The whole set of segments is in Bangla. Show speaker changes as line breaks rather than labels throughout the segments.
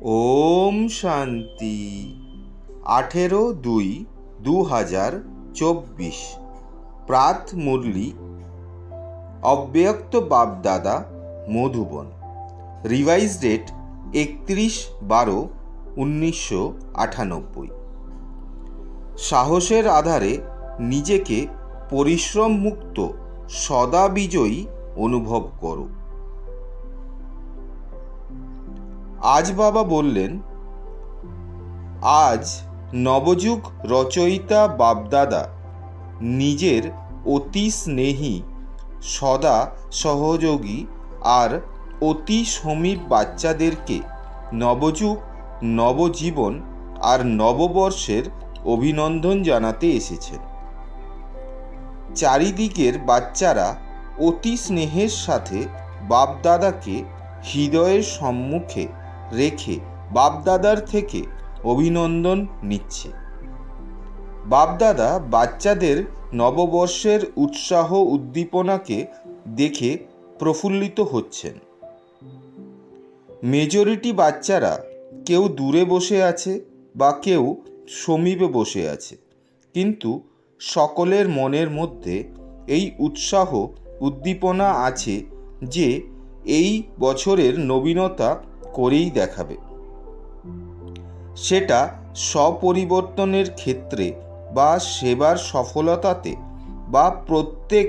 ওম শান্তি। 18/2/2024 প্রাত মুরলি, অব্যক্ত বাপদাদা, মধুবন। Revise date 31/12/1998। সাহসের আধারে নিজেকে পরিশ্রম মুক্ত সদা বিজয়ী অনুভব করো। আজ বাবা বললেন, আজ নবযুগ রচয়িতা বাপদাদা নিজের অতি স্নেহী, সদা সহযোগী আর অতি সমীপ বাচ্চাদেরকে নবযুগ, নবজীবন আর নববর্ষের অভিনন্দন জানাতে এসেছেন। চারিদিকের বাচ্চারা অতি স্নেহের সাথে বাপদাদাকে হৃদয়ের সম্মুখে রেখে বাপদাদার থেকে অভিনন্দন নিচ্ছে। বাপদাদা বাচ্চাদের নববর্ষের উৎসাহ উদ্দীপনাকে দেখে প্রফুল্লিত হচ্ছেন। মেজরিটি বাচ্চারা কেউ দূরে বসে আছে বা কেউ সমীপে বসে আছে, কিন্তু সকলের মনের মধ্যে এই উৎসাহ উদ্দীপনা আছে যে এই বছরের নবীনতা করেই দেখাবে। সেটা স্বপরিবর্তনের ক্ষেত্রে বা সেবার সফলতাতে বা প্রত্যেক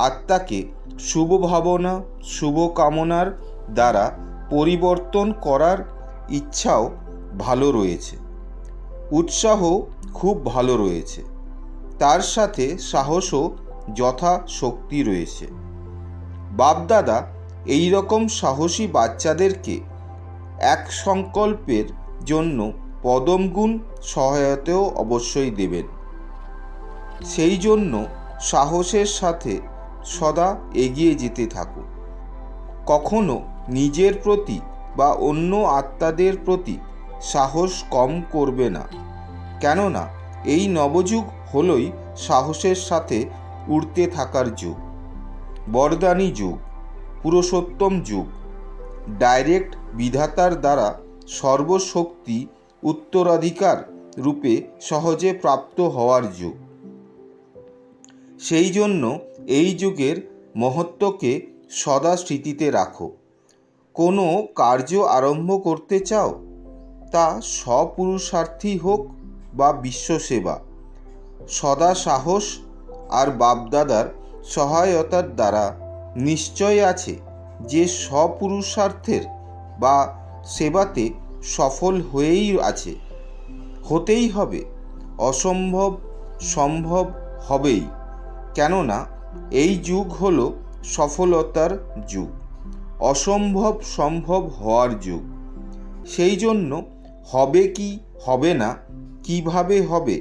আত্মাকে শুভ ভাবনা, শুভ কামনার দ্বারা পরিবর্তন করার ইচ্ছাও ভালো রয়েছে, উৎসাহ খুব ভালো রয়েছে, তার সাথে সাহসও যথাশক্তি রয়েছে। বাপদাদা এই রকম সাহসী বাচ্চাদেরকে এক সংকল্পের জন্য পদমগুণ সহায়তাও অবশ্যই দেবেন। সেই জন্য সাহসের সাথে সদা এগিয়ে যেতে থাকুন। কখনো নিজের প্রতি বা অন্য আত্মাদের প্রতি সাহস কম করবে না, কেননা এই নবযুগ হলই সাহসের সাথে উড়তে থাকার যুগ, বরদানী যুগ, পুরুষোত্তম যুগ, ডাইরেক্ট বিধাতার দ্বারা সর্বশক্তি উত্তরাধিকার রূপে সহজে প্রাপ্ত হওয়ার যুগ। সেই জন্য এই যুগের মহত্বকে সদা স্মৃতিতে রাখো। কোনো কার্য আরম্ভ করতে চাও, তা স্বপুরুষার্থী হোক বা বিশ্বসেবা, সদা সাহস আর বাপদাদার সহায়তার দ্বারা নিশ্চয় আছে যে স্বপুরুষার্থের বা সেবাতে সফল হয়েই আছে, হতেই হবে। অসম্ভব সম্ভব হবেই, কেননা এই যুগ হলো সফলতার যুগ, অসম্ভব সম্ভব হওয়ার যুগ। সেই জন্য হবে কি হবে না, কিভাবে হবে,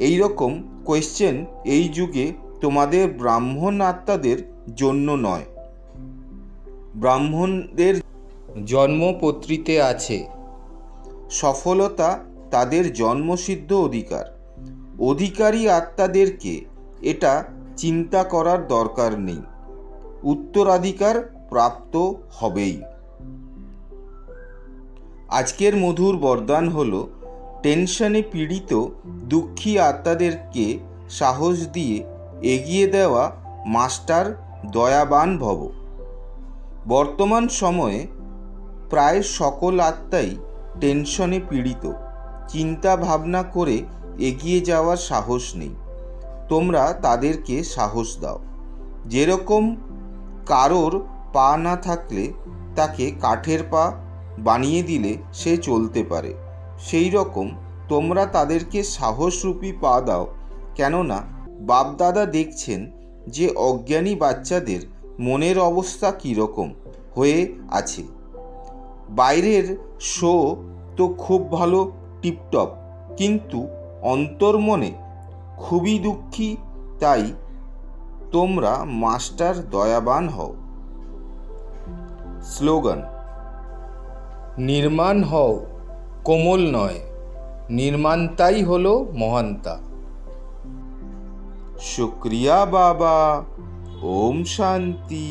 এই রকম কোয়েশ্চেন এই যুগে তোমাদের ব্রাহ্মণ আত্মাদের জন্য নয়। ব্রাহ্মণদের জন্মপত্রিতে আছে, সফলতা তাদের জন্মসিদ্ধ অধিকার। অধিকারী আত্মাদেরকে এটা চিন্তা করার দরকার নেই, উত্তরাধিকার প্রাপ্ত হবেই। আজকের মধুর বরদান হলো, টেনশনে পীড়িত দুঃখী আত্মাদেরকে সাহস দিয়ে এগিয়ে দেওয়া মাস্টার দয়াবান ভব। বর্তমান সময়ে প্রায় সকল আত্মাই টেনশনে পীড়িত, চিন্তা ভাবনা করে এগিয়ে যাওয়ার সাহস নেই। তোমরা তাদেরকে সাহস দাও। যেরকম কারোর পা না থাকলে তাকে কাঠের পা বানিয়ে দিলে সে চলতে পারে, সেই রকম তোমরা তাদেরকে সাহসরূপী পা দাও। কেননা বাপদাদা দেখছেন যে অজ্ঞানী বাচ্চাদের মনের অবস্থা কীরকম হয়ে আছে। বাইরের শো তো খুব ভালো, টিপটপ, কিন্তু অন্তর্মনে খুবই দুঃখী। তাই তোমরা মাস্টার দয়াবান হও। স্লোগান: নির্মাণ হও, কোমল নয়, নির্মাণতাই হলো মহানতা। শুক্রিয়া বাবা। ওম শান্তি।